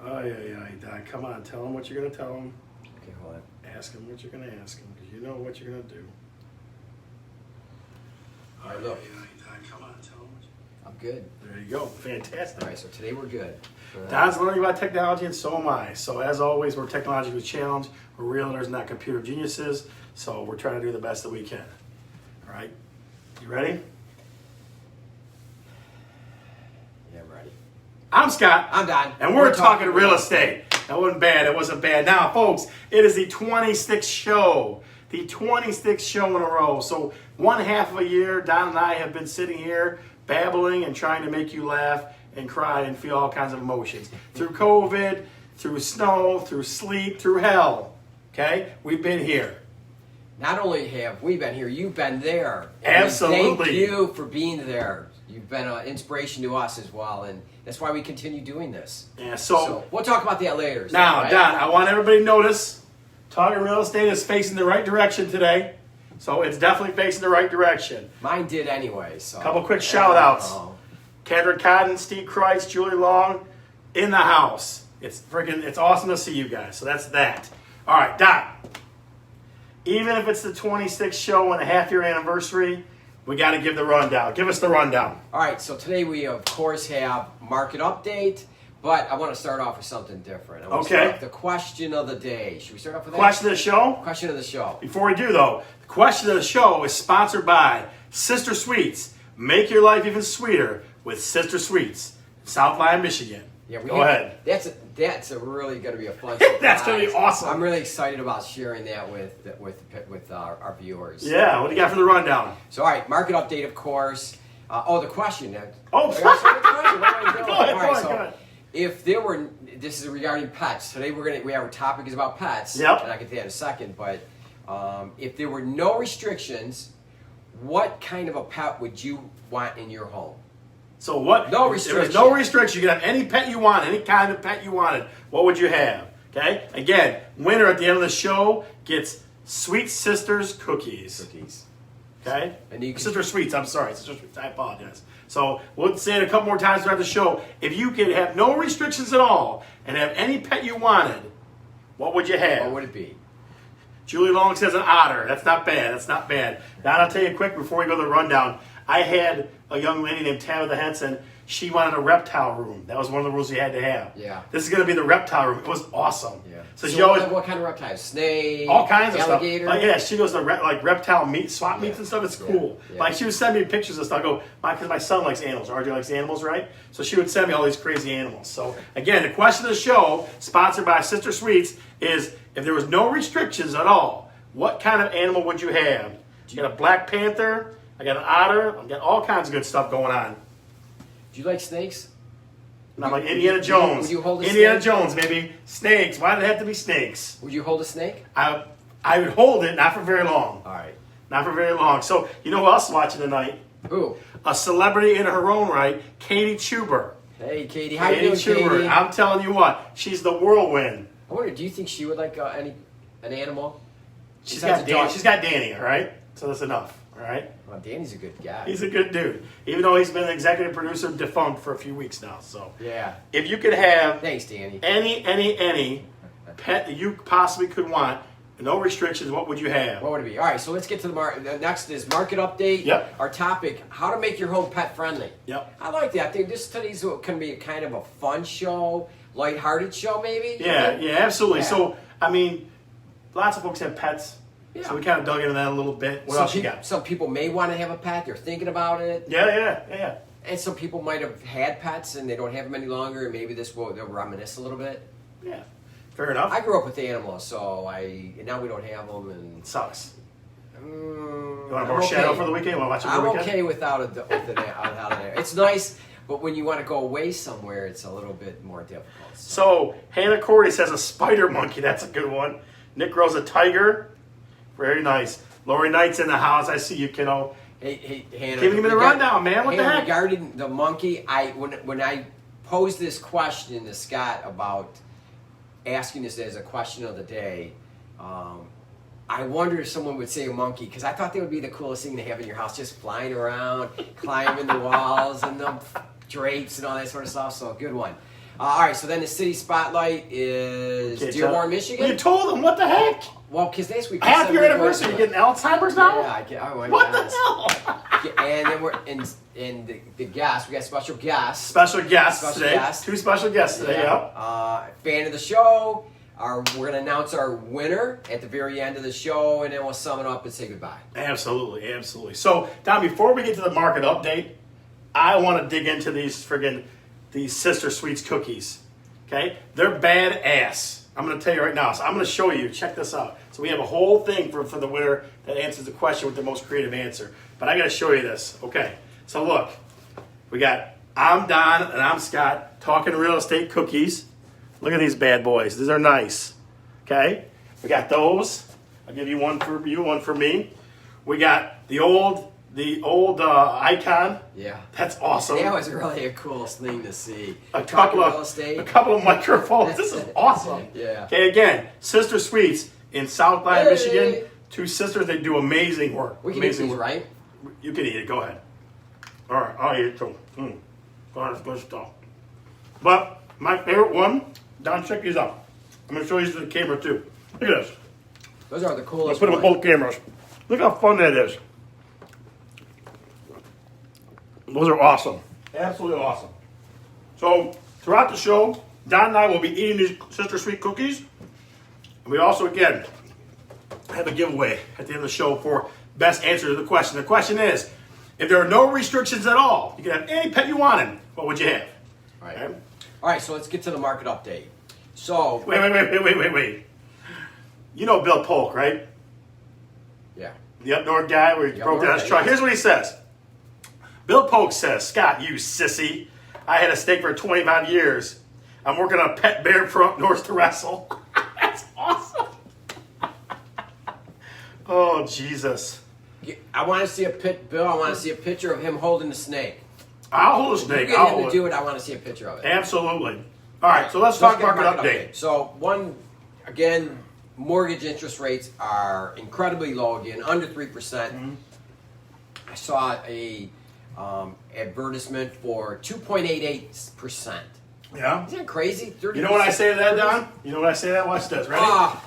Oh, yeah. Dad, come on, tell him what you're going to tell him. Okay, hold on. Ask him what you're going to ask him, because you know what you're going to do. All right, look. Dad, come on, tell him what I'm good. There you go. Fantastic. All right, so today we're good. Don's learning about technology, and so am I. So as always, we're technologically challenged. We're realtors, not computer geniuses. So we're trying to do the best that we can. All right? You ready? Yeah, I'm ready. I'm Scott. I'm Don. And we're talking real estate. That wasn't bad. It wasn't bad. Now, folks, it is the 26th show. The 26th show in a row. So one half of a year, Don and I have been sitting here babbling and trying to make you laugh and cry and feel all kinds of emotions. Through COVID, through snow, through sleet, through hell. Okay? We've been here. Not only have we been here, you've been there. Absolutely. Thank you for being there. You've been an inspiration to us as well, and that's why we continue doing this. Yeah, so we'll talk about that later. Now, right? Don, I want everybody to notice, Talking Real Estate is facing the right direction today. So it's definitely facing the right direction. Mine did anyway. So Couple quick shout-outs. Kendra Cotton, Steve Christ, Julie Long, in the house. It's awesome to see you guys. So that's that. All right, Don. Even if it's the 26th show and a half-year anniversary, we got to give the rundown. Give us the rundown. All right, so today we, of course, have market update, but I want to start off with something different. I want to start off with the question of the day. Should we start off with that? Question of the show? Question of the show. Before we do, though, the question of the show is sponsored by Sister Sweets. Make your life even sweeter with Sister Sweets, South Lyon, Michigan. Yeah, Go ahead. That's a really going to be a fun surprise. That's going to be awesome. I'm really excited about sharing that with our viewers. Yeah, what do you got from the rundown? So, all right, market update, of course. The question. Oh, Go ahead. If there were, this is regarding pets. Today our topic is about pets. Yep. And I'll get to that in a second. But if there were no restrictions, what kind of a pet would you want in your home? So what? No restriction. restriction. There was no restriction. You could have any pet you want, any kind of pet you wanted. What would you have? Okay. Again, winner at the end of the show gets Sweet Sisters cookies. Okay. And you can, Sister Sweets. I'm sorry, Sister Sweets. I apologize. So we'll say it a couple more times throughout the show. If you could have no restrictions at all and have any pet you wanted, what would you have? what would it be? Julie Long says an otter. That's not bad. That's not bad. Now I'll tell you quick before we go to the rundown. I had a young lady named Tabitha Henson. She wanted a reptile room. That was one of the rules you had to have. Yeah. This is going to be the reptile room. It was awesome. Yeah. So she always, what kind of reptiles? Snake? all kinds of alligator? stuff. Yeah, she goes to reptile meat, swap meets and stuff. It's cool. Yeah. Like she would send me pictures of stuff. I go, because my son likes animals. RJ likes animals, right? So she would send me all these crazy animals. So again, the question of the show, sponsored by Sister Sweets, is if there was no restrictions at all, what kind of animal would you have? You got a black panther. I got an otter. I got all kinds of good stuff going on. Do you like snakes? And I'm like Indiana Jones. Would you hold a Indiana snake? Jones, maybe. Snakes. Why did it have to be snakes? Would you hold a snake? I would hold it, not for very long. All right. Not for very long. So, you know who else is watching tonight? Who? A celebrity in her own right, Katie Chuber. Hey, Katie. How you doing, Katie? I'm telling you what, she's the whirlwind. I wonder, do you think she would like an animal? She's got Danny, all right? So that's enough, all right? Well, Danny's a good guy. He's a good dude, even though he's been the executive producer defunct for a few weeks now. So yeah, if you could have thanks, Danny, any pet that you possibly could want, no restrictions, what would you have? What would it be? All right, so let's get to the market. The next is market update. Yep. Our topic: how to make your home pet friendly. Yep. I like that. I think this today's going to be kind of a fun show, lighthearted show, maybe. Yeah, absolutely. Yeah. So I mean, lots of folks have pets. Yeah. So we kind of dug into that a little bit. What else you got? Some people may want to have a pet. They're thinking about it. Yeah. And some people might have had pets and they don't have them any longer. And maybe they'll reminisce a little bit. Yeah. Fair enough. I grew up with animals, so and now we don't have them. And it sucks. You want to I'm borrow Shadow for the weekend? You want to watch it for the weekend? I'm okay without it. It's nice, but when you want to go away somewhere, it's a little bit more difficult. So Hannah Cordy says a spider monkey. That's a good one. Nick grows a tiger. Very nice. Lorincz in the house. I see you, kiddo. Hey, Hannah. Give me the rundown, man. What the heck? Regarding the monkey, when I posed this question to Scott about asking this as a question of the day, I wondered if someone would say a monkey, because I thought that would be the coolest thing to have in your house, just flying around, climbing the walls and the drapes and all that sort of stuff. So, a good one. All right, so then the city spotlight is Can't Dearborn, tell. Michigan. You told them, what the heck? Well, because this week. Half your anniversary, you're getting Alzheimer's now? Yeah, I get. Oh, What the hell? And then we're in the guests. We got special guests. Special guests Special today. guests. 2 special guests today, yep. Fan of the show. We're going to announce our winner at the very end of the show, and then we'll sum it up and say goodbye. Absolutely, absolutely. So, Don, before we get to the market update, I want to dig into these Sister Sweets cookies. Okay? They're badass. I'm going to tell you right now. So I'm going to show you. Check this out. So we have a whole thing for the winner that answers the question with the most creative answer. But I got to show you this. Okay. So look. We got I'm Don and I'm Scott talking real estate cookies. Look at these bad boys. These are nice. Okay? We got those. I'll give you one for you, one for me. We got the old icon. Yeah. That's awesome. That was really a cool thing to see. A couple of microphones. This is awesome. Yeah. Okay, again, Sister Sweets in South Lyon, Michigan. 2 sisters, they do amazing work. We can amazing eat these, work. right? You can eat it. Go ahead. All right, I'll eat it too. God, it's good stuff. But my favorite one, Don, check these out. I'm going to show these to the camera too. Look at this. Those are the Let's coolest put them on ones. both cameras. Look how fun that is. Those are awesome. Absolutely awesome. So, throughout the show, Don and I will be eating these Sister Sweet cookies. And we also, again, have a giveaway at the end of the show for best answer to the question. The question is, if there are no restrictions at all, you can have any pet you wanted, what would you have? All right. Okay? All right, so let's get to the market update. So. Wait. You know Bill Polk, right? Yeah. The up north guy where he broke down his truck. Here's what he says. Bill Polk says, Scott, you sissy. I had a steak for 25 years. I'm working on a pet bear for up north to wrestle. That's awesome. Oh, Jesus. I want to see Bill, I want to see a picture of him holding the snake. I'll hold a snake. You get I'll him hold to it. do it, I want to see a picture of it. Absolutely. All right, so let's talk get market update. So, again, mortgage interest rates are incredibly low again, under 3%. Mm-hmm. I saw a advertisement for 2.88%. Yeah. Isn't that crazy? 30%. You know what I say to that, Don? You know what I say to that? Watch this. Ready? Ah,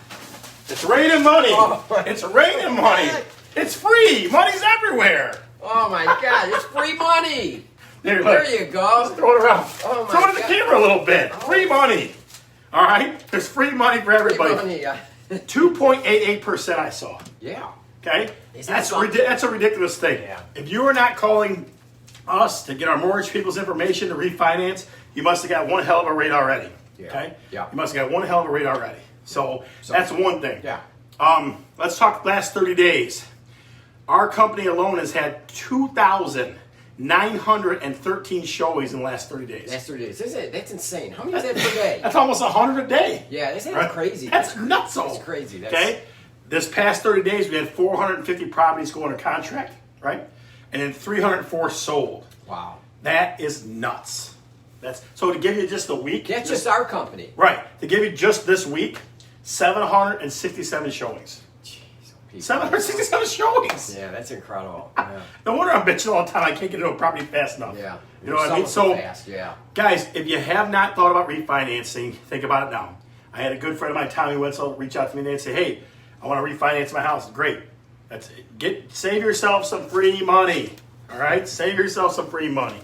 It's raining money. Oh. It's raining money. It's free. Money's everywhere. oh my God, it's free money. There There you go. Throw it around. Oh my Throw it at the God. camera a little bit. Free money. All right? There's free money for everybody. Free money. 2.88% I saw. Yeah. Okay? Is that That's, something? that's a ridiculous thing. Yeah. If you are not calling us to get our mortgage people's information to refinance, you must have got one hell of a rate already. Yeah. Okay? Yeah. You must have got one hell of a rate already. So that's one thing. Yeah. Let's talk last 30 days. Our company alone has had 2,913 showings in the last 30 days. That's 30 days. That's insane. How many is that per day? That's almost 100 a day. Yeah, that's Right? crazy. That's nuts. That's crazy. That's, Okay? This past 30 days, we had 450 properties go under contract, right? And then 304 sold. Wow. That is nuts. So to give you just a week. That's just our company. Right. To give you just this week, 767 showings. Jeez, people. 767 showings. Yeah, that's incredible. Yeah. No wonder I'm bitching all the time. I can't get into a property fast enough. Yeah. You know what I mean? So So, fast. Yeah. guys, if you have not thought about refinancing, think about it now. I had a good friend of mine, Tommy Wetzel, reach out to me and say, "Hey, I want to refinance my house." Great. Save yourself some free money. All right? Save yourself some free money.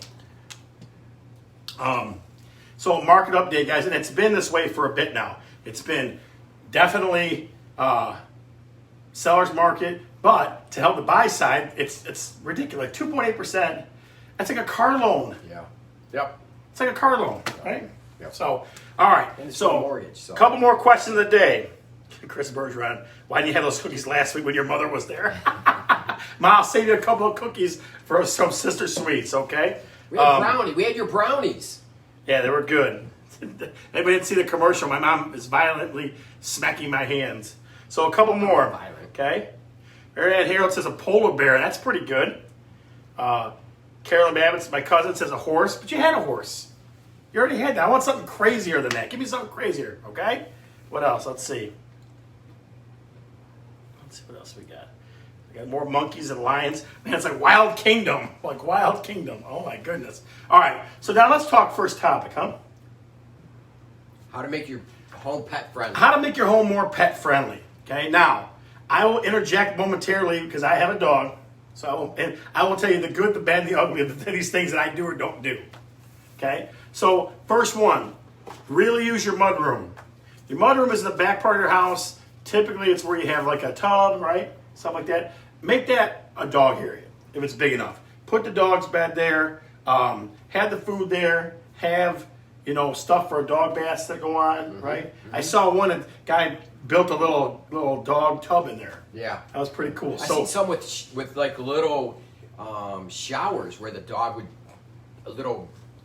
So market update, guys, and it's been this way for a bit now. It's been definitely seller's market, but to help the buy side, it's ridiculous. 2.8%. That's like a car loan. Yeah. Yep. It's like a car loan, right? Yep. So, all right. And it's So, no mortgage, so. couple more questions of the day. Chris Bergeron, why didn't you have those cookies last week when your mother was there? Ma, I'll save you a couple of cookies for some Sister Sweets, okay? We had brownie. We had your brownies. Yeah, they were good. Anybody didn't see the commercial? My mom is violently smacking my hands. So a couple more, Violent. okay? Marianne Harold says a polar bear. That's pretty good. Carolyn Babbitt, my cousin, says a horse. But you had a horse. You already had that. I want something crazier than that. Give me something crazier, okay? What else? Let's see. Let's see what else we got. We got more monkeys and lions. Man, it's like Wild Kingdom. Like Wild Kingdom. Oh, my goodness. All right. So now let's talk first topic, huh? How to make your home pet friendly. How to make your home more pet friendly. Okay, now I will interject momentarily because I have a dog. So I will tell you the good, the bad, and the ugly of these things that I do or don't do. Okay, so first one, really use your mudroom. Your mudroom is in the back part of your house. Typically, it's where you have like a tub, right? Stuff like that. Make that a dog area if it's big enough. Put the dog's bed there. Have the food there. Have stuff for dog baths that go on, right? I saw one guy built a little dog tub in there. Yeah, that was pretty cool. I seen some with like little showers where the dog would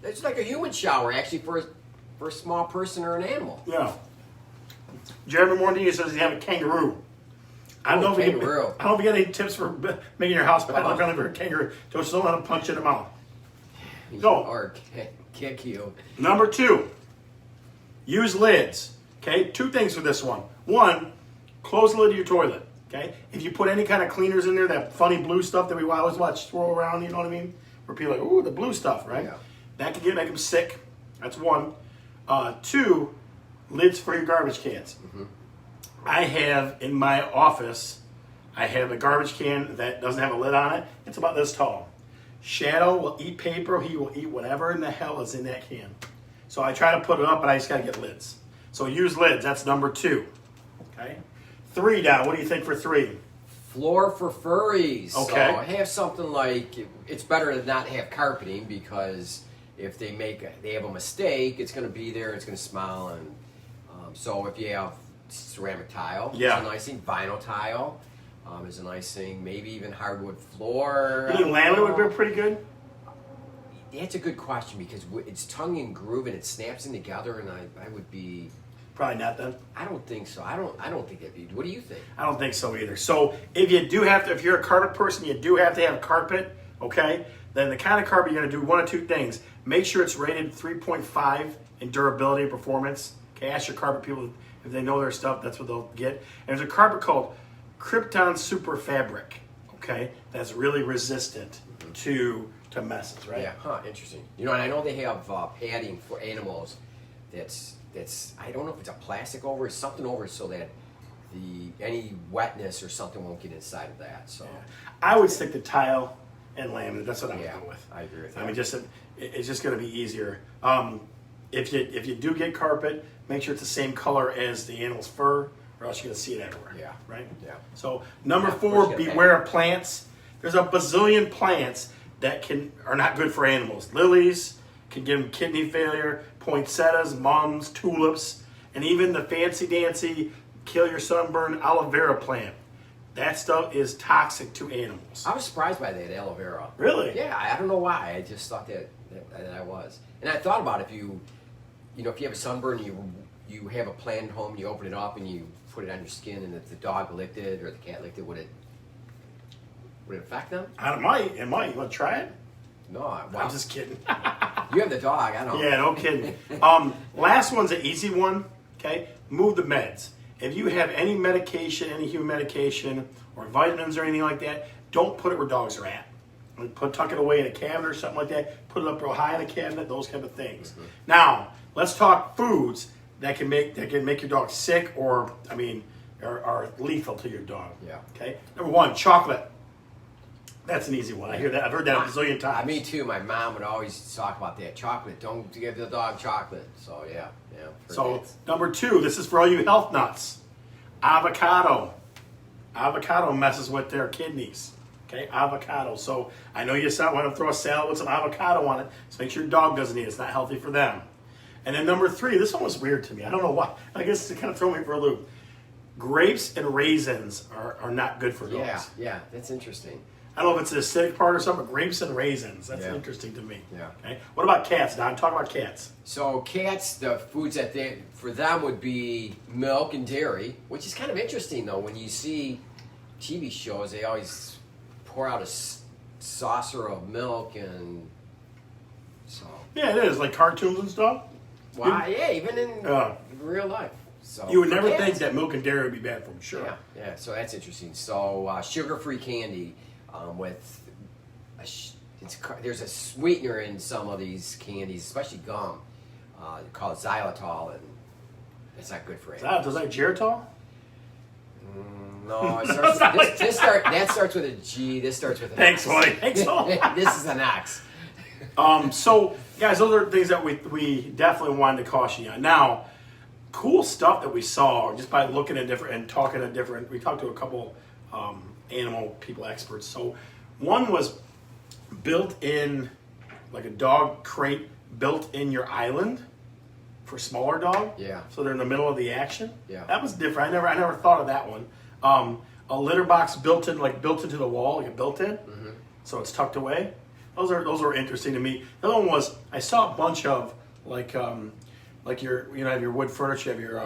It's like a human shower actually for a small person or an animal. Yeah. Jeremy Mornini says he have a kangaroo. I don't know if you got any tips for making your house pet friendly for a kangaroo. Just don't let him punch you in the mouth. Go. Or kick you. Number 2, use lids. Okay, 2 things for this one. 1, close the lid of your toilet. Okay, if you put any kind of cleaners in there, that funny blue stuff that we always watch swirl around, you know what I mean? Where people are like, ooh, the blue stuff, right? Yeah. That can make them sick. That's 1. 2, lids for your garbage cans. Mm-hmm. I have in my office, I have a garbage can that doesn't have a lid on it. It's about this tall. Shadow will eat paper. He will eat whatever in the hell is in that can. So I try to put it up, but I just got to get lids. So use lids. That's number 2. Okay. 3 down. What do you think for 3? Floor for furries. Okay. So have something like, it's better to not have carpeting because if they have a mistake, it's going to be there. It's going to smell. And so if you have ceramic tile, yeah, it's a nice thing. Vinyl tile is a nice thing. Maybe even hardwood floor. You think laminate would be pretty good? That's a good question because it's tongue and groove and it snaps in together, and I would be probably not then. I don't think so. I don't think that'd be. What do you think? I don't think so either. So if you do have to, if you're a carpet person, you do have to have carpet. Okay, then the kind of carpet you're going to do 1 of 2 things. Make sure it's rated 3.5 in durability and performance. Okay, ask your carpet people if they know their stuff. That's what they'll get. And there's a carpet called Krypton Super Fabric. Okay, that's really resistant to messes, right? Yeah, interesting. And I know they have padding for animals that's I don't know if it's a plastic over or something over so that any wetness or something won't get inside of that. So I would stick to tile and laminate. That's what I would go with. I agree with that. I mean, it's just going to be easier. If you do get carpet, make sure it's the same color as the animal's fur, or else you're going to see it everywhere. Yeah. Right? Yeah. So number 4, beware of plants. There's a bazillion plants that are not good for animals. Lilies can give them kidney failure, poinsettias, mums, tulips, and even the fancy-dancy kill your sunburn aloe vera plant. That stuff is toxic to animals. I was surprised by that aloe vera. Really? Yeah, I don't know why. I just thought that I was. And I thought about if you have a sunburn, you have a plant at home, you open it up and you put it on your skin, and if the dog licked it or the cat licked it, would it affect them? It might. You want to try it? No, I'm just kidding. You have the dog. I don't. Yeah, no kidding. Last one's an easy one. Okay, move the meds. If you have any medication, any human medication, or vitamins or anything like that, don't put it where dogs are at. Tuck it away in a cabinet or something like that. Put it up real high in a cabinet. Those kind of things. Mm-hmm. Now, let's talk foods that can make your dog sick or are lethal to your dog. Yeah. Okay. Number 1, chocolate. That's an easy one. I hear that. I've heard that a bazillion times. Me too. My mom would always talk about that. Chocolate. Don't give the dog chocolate. So yeah. So number 2, this is for all you health nuts. Avocado. Avocado messes with their kidneys. Okay, avocado. So I know you want to throw a salad with some avocado on it. So make sure your dog doesn't eat it. It's not healthy for them. And then number 3, this one was weird to me. I don't know why. I guess it kind of threw me for a loop. Grapes and raisins are not good for dogs. Yeah, that's interesting. I don't know if it's the acidic part or something, but grapes and raisins. That's interesting to me. Yeah. Okay. What about cats, Don? Talk about cats. So cats, the foods that for them would be milk and dairy, which is kind of interesting though. When you see TV shows, they always pour out a saucer of milk, and so. Yeah, it is like cartoons and stuff. Wow. Yeah, even in real life. So you would never think that milk and dairy would be bad for them. Sure. Yeah. So that's interesting. So sugar-free candy. With there's a sweetener in some of these candies, especially gum, called xylitol, and It's not good for Does animals. that Geritol? No, it starts with, that starts with a G. This starts with an Thanks, X. buddy. Thanks, Buddy. This is an X. So, guys, those are things that we definitely wanted to caution you on. Now, cool stuff that we saw just by looking at different and talking to different. We talked to a couple animal people experts. So, one was built in, like a dog crate built in your island for smaller dog. Yeah. So they're in the middle of the action. Yeah. That was different. I never thought of that one. A litter box built into the wall, like a built-in, so it's tucked away. Those are interesting to me. The other one was I saw a bunch of like your have your wood furniture, have your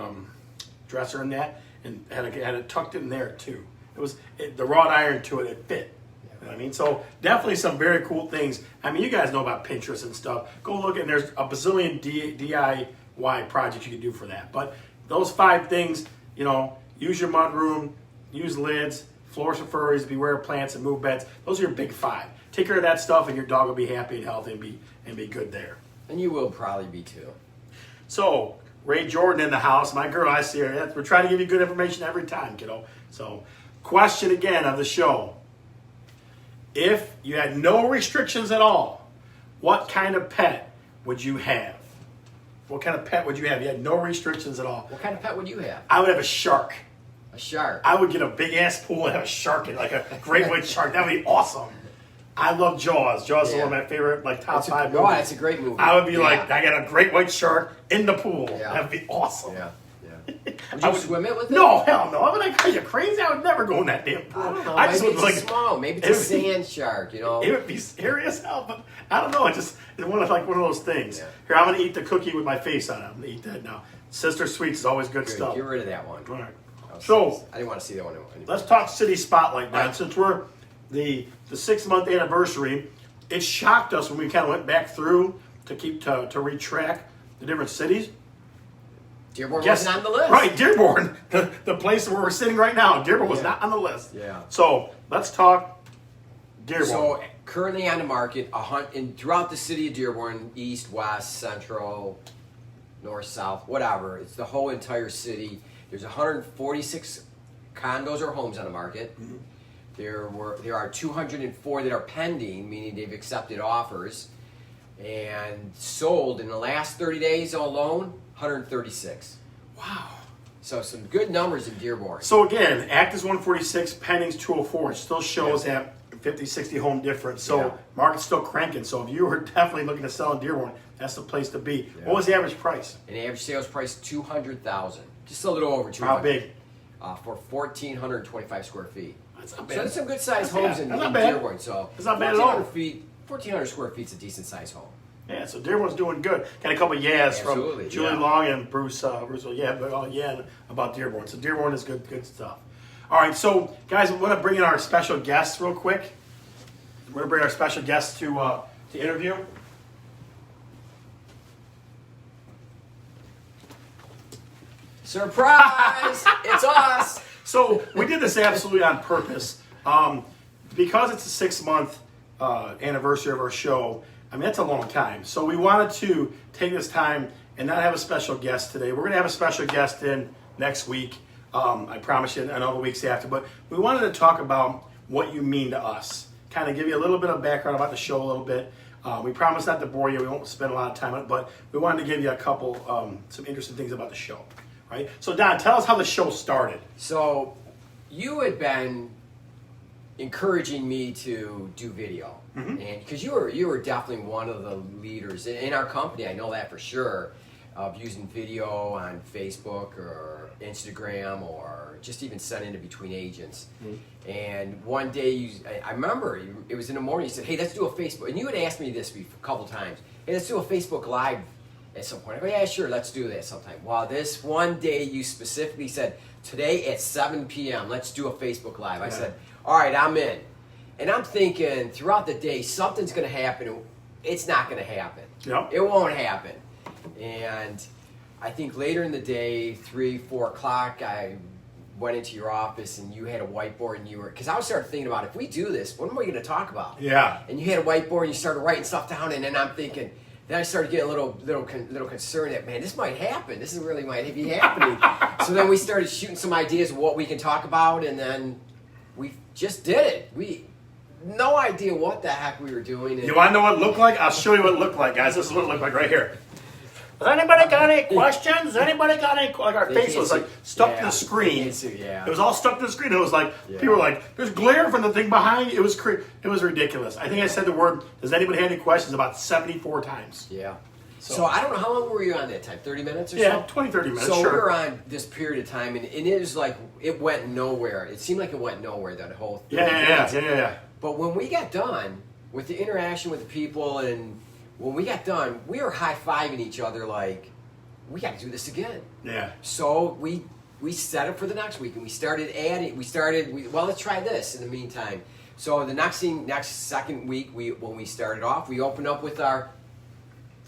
dresser in that, and had it tucked in there too. The wrought iron to it. It fit. You know what I mean? So definitely some very cool things. I mean, you guys know about Pinterest and stuff. Go look and there's a bazillion DIY projects you can do for that. But those 5 things, use your mudroom, use lids, floors for furries, beware of plants and move beds. Those are your big 5. Take care of that stuff and your dog will be happy and healthy and be good there. And you will probably be too. So, Ray Jordan in the house. My girl, I see her. We're trying to give you good information every time, kiddo. So, question again of the show. If you had no restrictions at all, what kind of pet would you have? What kind of pet would you have? You had no restrictions at all. What kind of pet would you have? I would have a shark. A shark. I would get a big ass pool and have a shark in, like a great white shark. That would be awesome. I love Jaws. Jaws is one of my favorite, top 5 movies. Oh, that's a great movie. I would be like, I got a great white shark in the pool. Yeah. That would be awesome. Yeah. Would you swim it with it? No, hell no. I would like, are you crazy? I would never go in that damn pool. I don't know. I just Maybe would it's small. Maybe it's a sand shark, It would be scary as hell, but I don't know. It's one of those things. Yeah. Here, I'm going to eat the cookie with my face on it. I'm going to eat that now. Sister Sweets is always good stuff. Get rid of that one. All right. So I didn't want to see that one anymore. Let's talk City Spotlight now. Since we're the 6-month anniversary, it shocked us when we kind of went back through to retrack the different cities. Dearborn wasn't on the list. Right, Dearborn, the place where we're sitting right now. Dearborn was not on the list. Yeah. So let's talk Dearborn. So currently on the market, throughout the city of Dearborn, east, west, central, north, south, whatever. It's the whole entire city. There's 146 condos or homes on the market. Mm-hmm. There are 204 that are pending, meaning they've accepted offers, and sold in the last 30 days alone, 136. Wow. So some good numbers in Dearborn. So again, act is 146, pending's 204. It still shows that 50, 60 home difference. So market's still cranking. So if you were definitely looking to sell in Dearborn, that's the place to be. Yeah. What was the average price? An average sales price, $200,000. Just a little over $200,000. How big? For 1,425 sure feet. That's not bad. So there's some good sized homes in Dearborn. So it's not bad at all. 1,400 square feet is a decent sized home. Yeah, so Dearborn's doing good. Got a couple from Julie Long and Bruce about Dearborn. So Dearborn is good stuff. All right, so guys, we want to bring in our special guests real quick. We're going to bring our special guests to interview. Surprise! It's us! So we did this absolutely on purpose. Because it's a 6-month anniversary of our show, I mean, that's a long time. So we wanted to take this time and not have a special guest today. We're going to have a special guest in next week. I promise you, and all the weeks after. But we wanted to talk about what you mean to us. Kind of give you a little bit of background about the show a little bit. We promise not to bore you. We won't spend a lot of time on it. But we wanted to give you a couple, some interesting things about the show. Right? So Don, tell us how the show started. So you had been encouraging me to do video, and because you were definitely one of the leaders in our company, I know that for sure, of using video on Facebook or Instagram or just even sending it between agents. And one day I remember it was in the morning. You said, "Hey, let's do a Facebook," and you had asked me this a couple times. Hey, let's do a Facebook Live at some point. I go, yeah, sure, let's do that sometime. Well, this one day you specifically said, today at 7 p.m., let's do a Facebook Live. I said, all right, I'm in. And I'm thinking throughout the day, something's going to happen. It's not going to happen. Yep. It won't happen. And I think later in the day, 3, 4 o'clock, I went into your office and you had a whiteboard and because I was started thinking about, if we do this, what am I going to talk about? Yeah. And you had a whiteboard and you started writing stuff down, and then I'm thinking, then I started getting a little concerned that, man, this might happen. This really might be happening. So then we started shooting some ideas of what we can talk about, and then we just did it. We no idea what the heck we were doing. You want to know what it looked like? I'll show you what it looked like, guys. This is what it looked like right here. Has anybody got any questions? Anybody got any? Like our face was like stuck to the screen. It was all stuck to the screen. It was like people were like, "There's glare from the thing behind you." It was ridiculous. I think I said the word. Does anybody have any questions? About 74 times. Yeah. So I don't know, how long were you on that time? 30 minutes or so? Yeah, 20, 30 minutes. So sure. we were on this period of time, and it was like it went nowhere. It seemed like it went nowhere, that whole 30 minutes. Yeah. But when we got done with the interaction with the people, and when we got done, we were high-fiving each other like, we got to do this again. Yeah. So we set it for the next week, and we started adding. Well, let's try this in the meantime. So the next second week, when we started off, we opened up with our.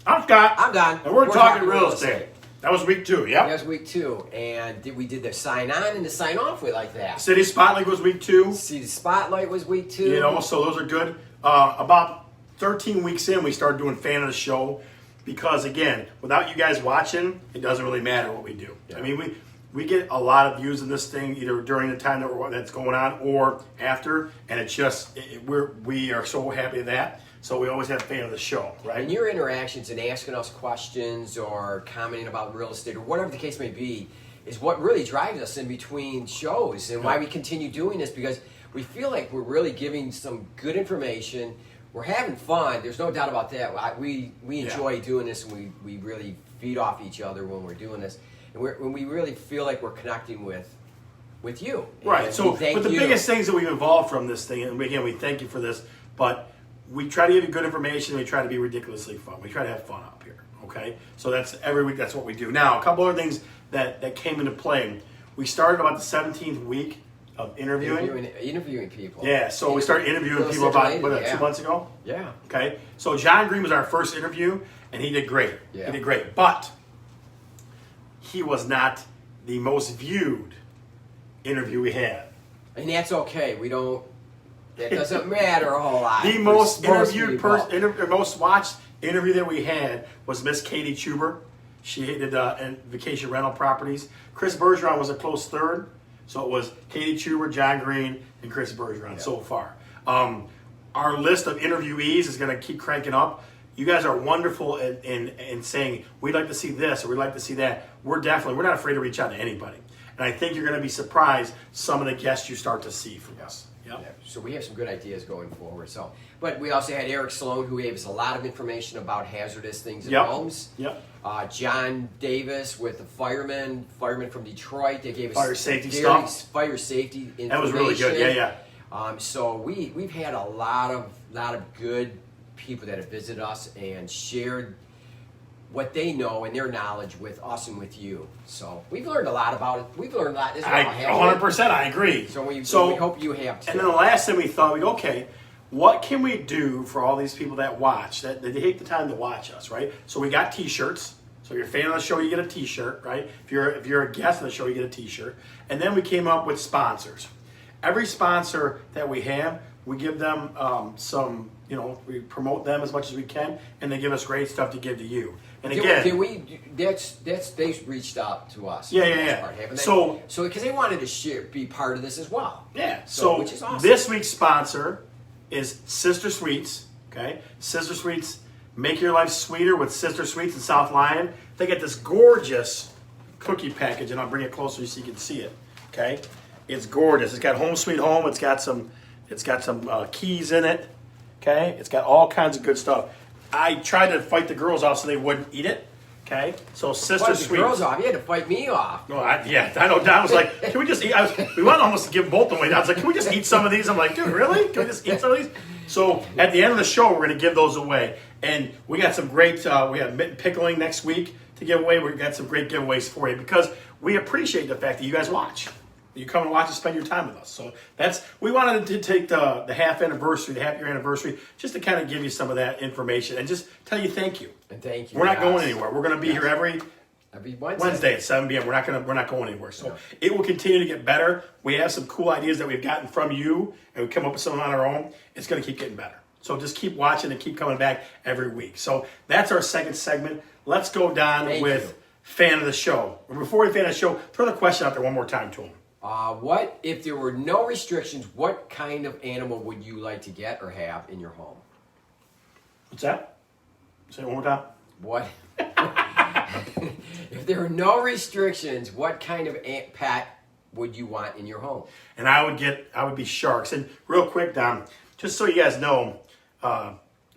I'm Scott. I'm done. And we're talking real estate. That was week 2. Yep. That was week 2, and we did the sign on and the sign off with like that. City Spotlight was week 2. City Spotlight was week 2. You know, so those are good. About 13 weeks in, we started doing fan of the show. Because again, without you guys watching, it doesn't really matter what we do. Yeah. I mean, we get a lot of views in this thing either during the time that's going on or after, and it's just we are so happy with that. So we always have fan of the show, right? And your interactions and asking us questions or commenting about real estate or whatever the case may be is what really drives us in between shows and why we continue doing this, because we feel like we're really giving some good information. We're having fun. There's no doubt about that. We enjoy doing this, and we really feed off each other when we're doing this, and when we really feel like we're connecting with you. Right. And so, but the biggest things that we've evolved from this thing, and again, we thank you for this, but we try to give you good information. We try to be ridiculously fun. We try to have fun up here. Okay. So that's every week. That's what we do. Now, a couple other things that came into play. We started about the 17th week of interviewing people. Yeah, so we started interviewing people about 2 months ago. Yeah. Okay, so John Green was our first interview, and he did great. Yeah. He did great, but he was not the most viewed interview we had. And that's okay. That doesn't matter a whole lot. The most interviewed most watched interview that we had was Miss Katie Chuber. She did vacation rental properties. Chris Bergeron was a close third. So it was Katie Chuber, John Green, and Chris Bergeron so far. Our list of interviewees is going to keep cranking up. You guys are wonderful in saying, we'd like to see this or we'd like to see that. We're not afraid to reach out to anybody. And I think you're going to be surprised some of the guests you start to see from us. Yep. Yeah, so we have some good ideas going forward. But we also had Eric Sloan, who gave us a lot of information about hazardous things in homes. Yep. John Davis with the firemen from Detroit. They gave us fire safety stuff. Fire safety information. That was really good. Yeah. So we've had a lot of good people that have visited us and shared what they know and their knowledge with us and with you. So we've learned a lot about it. We've learned a lot as well. 100%, I agree. So we hope you have too. And then the last thing we thought, okay, what can we do for all these people that watch, that they take the time to watch us, right? So we got T-shirts. So if you're a fan of the show, you get a T-shirt, right? If you're a guest on the show, you get a T-shirt. And then we came up with sponsors. Every sponsor that we have, we give them some, we promote them as much as we can, and they give us great stuff to give to you. And again, they reached out to us. Yeah. So because they wanted to be part of this as well. Yeah. So which is awesome. This week's sponsor is Sister Sweets. Okay, Sister Sweets, make your life sweeter with Sister Sweets in South Lyon. They get this gorgeous cookie package, and I'll bring it closer so you can see it. Okay, it's gorgeous. It's got Home Sweet Home. It's got some keys in it. Okay, it's got all kinds of good stuff. I tried to fight the girls off so they wouldn't eat it. Okay, so Sister Sweets. The girls off? You had to fight me off. No, I know. Don was like, "Can we just eat?" We wanted almost to give both away. I was like, "Can we just eat some of these?" I'm like, "Dude, really? Can we just eat some of these?" So at the end of the show, we're going to give those away, and we got some great. We have mitten pickling next week to give away. We've got some great giveaways for you because we appreciate the fact that you guys watch. You come and watch and spend your time with us. So we wanted to take the half year anniversary, just to kind of give you some of that information and just tell you thank you. And thank you. We're not going anywhere. We're going to be here every Wednesday at 7 p.m. We're not going anywhere. So it will continue to get better. We have some cool ideas that we've gotten from you, and we come up with some on our own. It's going to keep getting better. So just keep watching and keep coming back every week. So that's our second segment. Let's go down with fan of the show. Before we fan of the show, throw the question out there one more time to him. What if there were no restrictions? What kind of animal would you like to get or have in your home? What's that? Say it one more time. What? If there were no restrictions, what kind of pet would you want in your home? And I would be sharks. And real quick, Don, just so you guys know,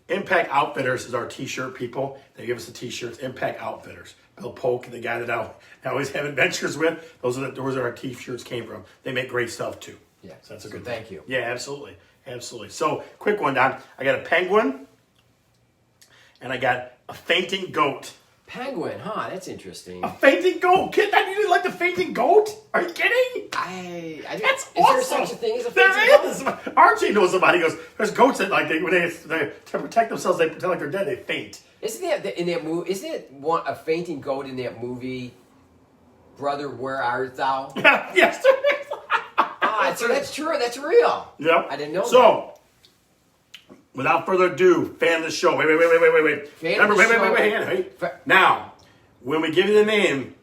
Impact Outfitters is our t-shirt people. They give us the t-shirts. Impact Outfitters. Bill Polk, the guy that I always have adventures with. Those are our t-shirts came from. They make great stuff too. Yeah, so that's a good thing. Thank you. Yeah, absolutely. So quick one, Don. I got a penguin, and I got a fainting goat. Penguin, huh? That's interesting. A fainting goat? Kid, you didn't like the fainting goat? Are you kidding? That's awesome. Is there such a thing as a fainting goat? Archie knows about it. He goes, there's goats that when they to protect themselves, they pretend like they're dead, they faint. Isn't that in that movie? Isn't it a fainting goat in that movie? Brother, where art thou? Yes. So that's true. That's real. Yep. I didn't know. So, without further ado, fan of the show. Wait. Wait. Now, when we give you the name,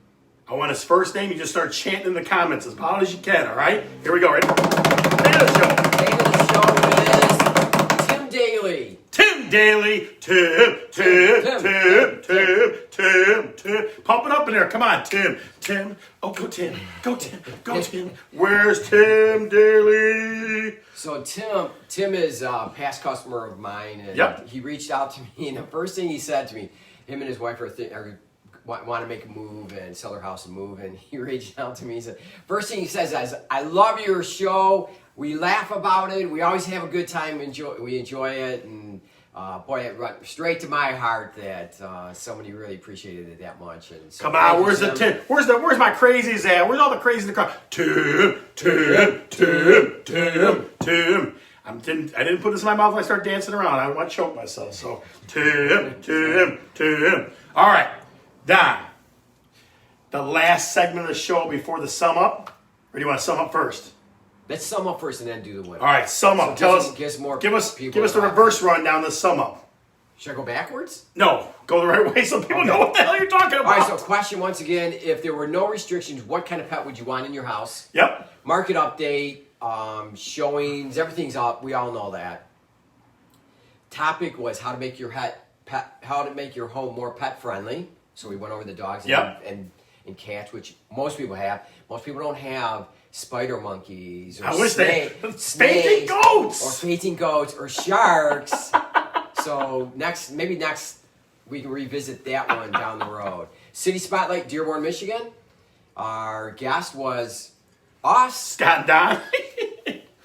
I want his first name. You just start chanting in the comments as loud as you can. All right? Here we go. Ready? Fan of the show. Fan of the show is Tim Daley. Tim Daley. Tim. Pump it up in there. Come on, Tim. Oh, go Tim. Where's Tim Daley? So Tim is a past customer of mine, and he reached out to me, and the first thing he said to me, him and his wife want to make a move and sell their house and move, and he reached out to me. He said, first thing he says is, I love your show. We laugh about it. We always have a good time. We enjoy it, and boy, it went straight to my heart that somebody really appreciated it that much. And so come on, where's the Tim? Where's my crazies at? Where's all the crazies in the crowd? Tim. I didn't put this in my mouth when I start dancing around. I want to choke myself. So Tim. All right, Don. The last segment of the show before the sum up. Or do you want to sum up first? Let's sum up first and then do the winner. All right, sum up. Give us the reverse rundown. The sum up. Should I go backwards? No, go the right way so people know what the hell you're talking about. All right, so question once again: if there were no restrictions, what kind of pet would you want in your house? Yep. Market update, showings, everything's up. We all know that. Topic was how to make your home more pet friendly. So we went over the dogs and cats, which most people have. Most people don't have spider monkeys or fainting goats or sharks. So next we can revisit that one down the road. City Spotlight, Dearborn, Michigan. Our guest was us, Scott Don.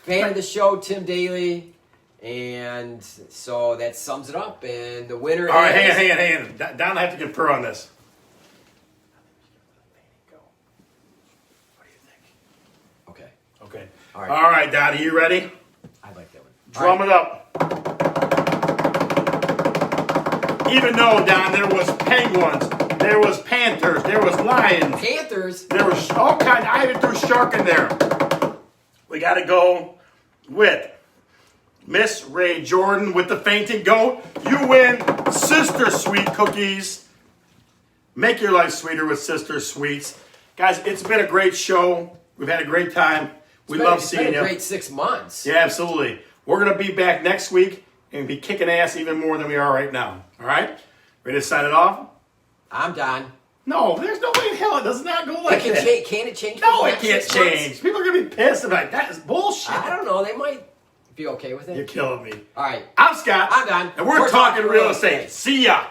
fan of the show, Tim Daley. And so that sums it up. And the winner All right, hang on. Don, I have to confer on this. Okay. All right, Don, are you ready? I like that one. Drum it up. Even though, Don, there was penguins, there was panthers, there was lions. Panthers? There was all kinds. I even threw shark in there. We got to go with Miss Ray Jordan with the fainting goat. You win Sister Sweet cookies. Make your life sweeter with Sister Sweets. Guys, it's been a great show. We've had a great time. We love seeing you. It's been a great 6 months. Yeah, absolutely. We're going to be back next week and be kicking ass even more than we are right now. All right? Ready to sign it off? I'm Don. No, there's no way in hell it does not go like that. Can it change? No, it can't change. People are going to be pissed and be like, that is bullshit. I don't know. They might be okay with it. You're killing me. All right. I'm Scott. I'm Don. And we're talking real estate. See ya.